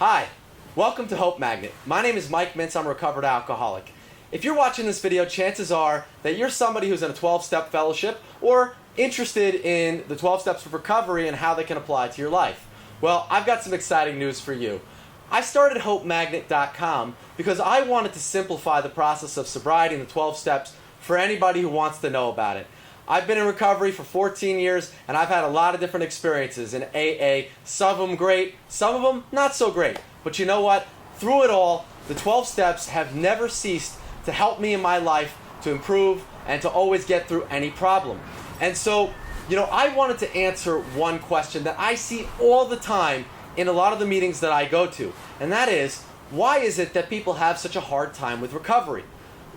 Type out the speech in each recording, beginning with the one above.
Hi, welcome to Hope Magnet. My name is Mike Mintz. I'm a recovered alcoholic. If you're watching this video, chances are that you're somebody who's in a 12-step fellowship or interested in the 12 steps of recovery and how they can apply to your life. Well, I've got some exciting news for you. I started HopeMagnet.com because I wanted to simplify the process of sobriety and the 12 steps for anybody who wants to know about it. I've been in recovery for 14 years, and I've had a lot of different experiences in AA. Some of them great, some of them not so great. But you know what? Through it all, the 12 steps have never ceased to help me in my life to improve and to always get through any problem. And so, I wanted to answer one question that I see all the time in a lot of the meetings that I go to. And that is, why is it that people have such a hard time with recovery?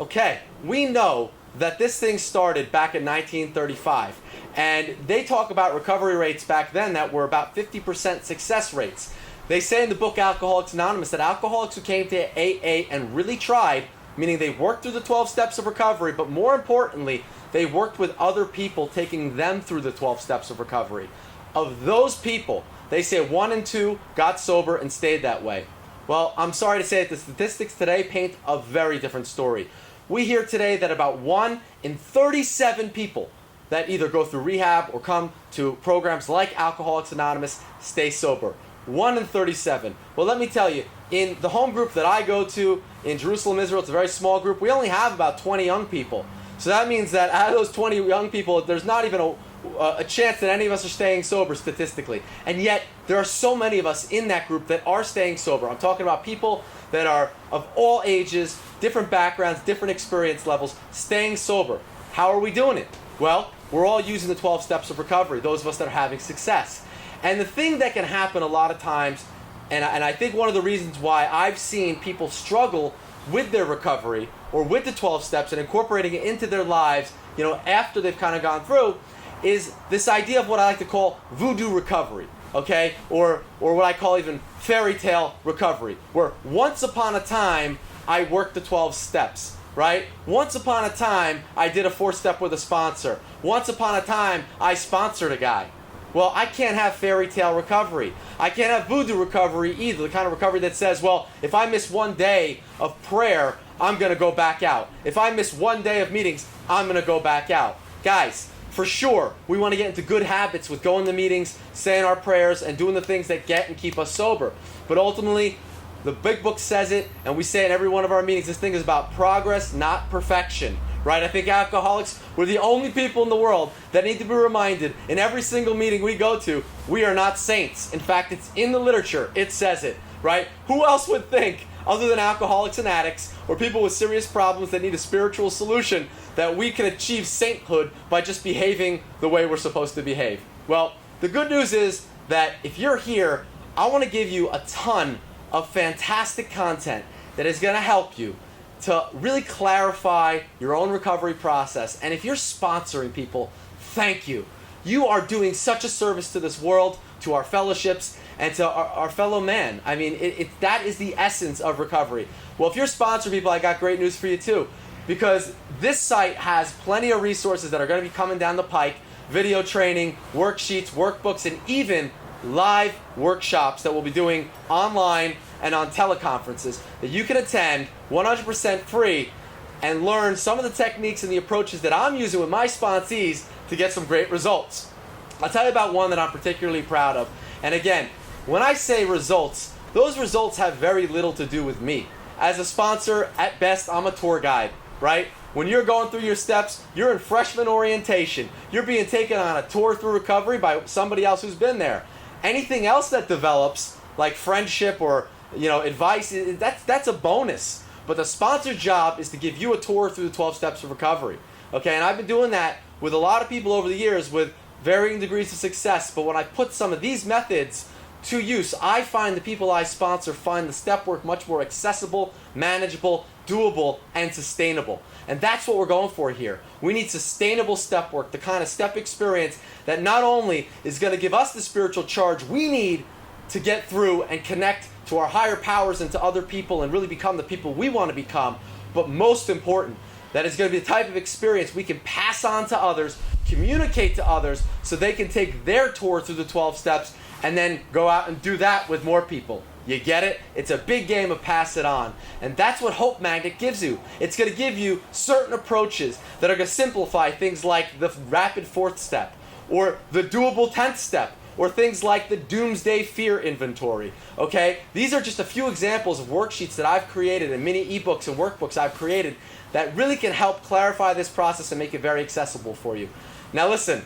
Okay, we know that this thing started back in 1935, and they talk about recovery rates back then that were about 50% success rates. They say in the book Alcoholics Anonymous that alcoholics who came to AA and really tried, meaning they worked through the 12 steps of recovery, but more importantly, they worked with other people taking them through the 12 steps of recovery. Of those people, they say 1 in 2 got sober and stayed that way. Well, I'm sorry to say that the statistics today paint a very different story. We hear today that about 1 in 37 people that either go through rehab or come to programs like Alcoholics Anonymous stay sober. 1 in 37. Well, let me tell you, in the home group that I go to in Jerusalem, Israel, it's a very small group. We only have about 20 young people. So that means that out of those 20 young people, there's not even a chance that any of us are staying sober statistically. And yet, there are so many of us in that group that are staying sober. I'm talking about people that are of all ages, different backgrounds, different experience levels, staying sober. How are we doing it? Well, we're all using the 12 steps of recovery, those of us that are having success. And the thing that can happen a lot of times, and I think one of the reasons why I've seen people struggle with their recovery or with the 12 steps and incorporating it into their lives, after they've kind of gone through, is this idea of what I like to call voodoo recovery, okay? Or what I call even fairy tale recovery, where once upon a time, I worked the 12 steps, right? Once upon a time, I did a 4-step with a sponsor. Once upon a time, I sponsored a guy. Well, I can't have fairy tale recovery. I can't have voodoo recovery either, the kind of recovery that says, well, if I miss one day of prayer, I'm going to go back out. If I miss one day of meetings, I'm going to go back out. Guys, for sure, we want to get into good habits with going to meetings, saying our prayers, and doing the things that get and keep us sober. But ultimately, the big book says it, and we say it in every one of our meetings, this thing is about progress, not perfection. Right? I think alcoholics, we're the only people in the world that need to be reminded in every single meeting we go to, we are not saints. In fact, it's in the literature. It says it. Right? Who else would think, other than alcoholics and addicts, or people with serious problems that need a spiritual solution, that we can achieve sainthood by just behaving the way we're supposed to behave? Well, the good news is that if you're here, I want to give you a ton of fantastic content that is going to help you to really clarify your own recovery process. And if you're sponsoring people, thank you. You are doing such a service to this world, to our fellowships, and to our fellow man. I mean, that is the essence of recovery. Well, if you're sponsoring people, I got great news for you too. Because this site has plenty of resources that are going to be coming down the pike. Video training, worksheets, workbooks, and even live workshops that we'll be doing online and on teleconferences that you can attend 100% free and learn some of the techniques and the approaches that I'm using with my sponsees to get some great results. I'll tell you about one that I'm particularly proud of. And again, when I say results, those results have very little to do with me. As a sponsor, at best, I'm a tour guide, right? When you're going through your steps, you're in freshman orientation. You're being taken on a tour through recovery by somebody else who's been there. Anything else that develops, like friendship or advice, that's a bonus. But the sponsor's job is to give you a tour through the 12 steps of recovery. Okay, and I've been doing that with a lot of people over the years with varying degrees of success. But when I put some of these methods to use, I find the people I sponsor find the step work much more accessible, manageable, doable, and sustainable. And that's what we're going for here. We need sustainable step work, the kind of step experience that not only is going to give us the spiritual charge we need to get through and connect to our higher powers and to other people and really become the people we want to become, but most important, that is going to be the type of experience we can pass on to others, communicate to others, so they can take their tour through the 12 steps and then go out and do that with more people. You get it? It's a big game of pass it on. And that's what Hope Magnet gives you. It's going to give you certain approaches that are going to simplify things like the rapid fourth step, or the doable 10th step, or things like the doomsday fear inventory. Okay? These are just a few examples of worksheets that I've created and mini ebooks and workbooks I've created that really can help clarify this process and make it very accessible for you. Now listen,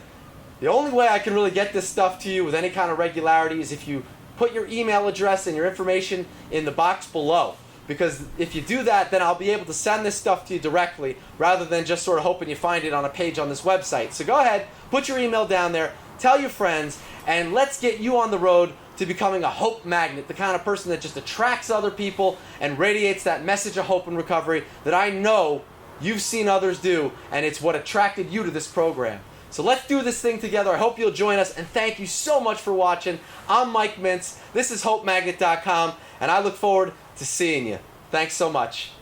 the only way I can really get this stuff to you with any kind of regularity is if you put your email address and your information in the box below. Because if you do that, then I'll be able to send this stuff to you directly rather than just sort of hoping you find it on a page on this website. So go ahead, put your email down there, tell your friends, and let's get you on the road to becoming a hope magnet, the kind of person that just attracts other people and radiates that message of hope and recovery that I know you've seen others do, and it's what attracted you to this program. So let's do this thing together. I hope you'll join us, and thank you so much for watching. I'm Mike Mintz. This is HopeMagnet.com, and I look forward to seeing you. Thanks so much.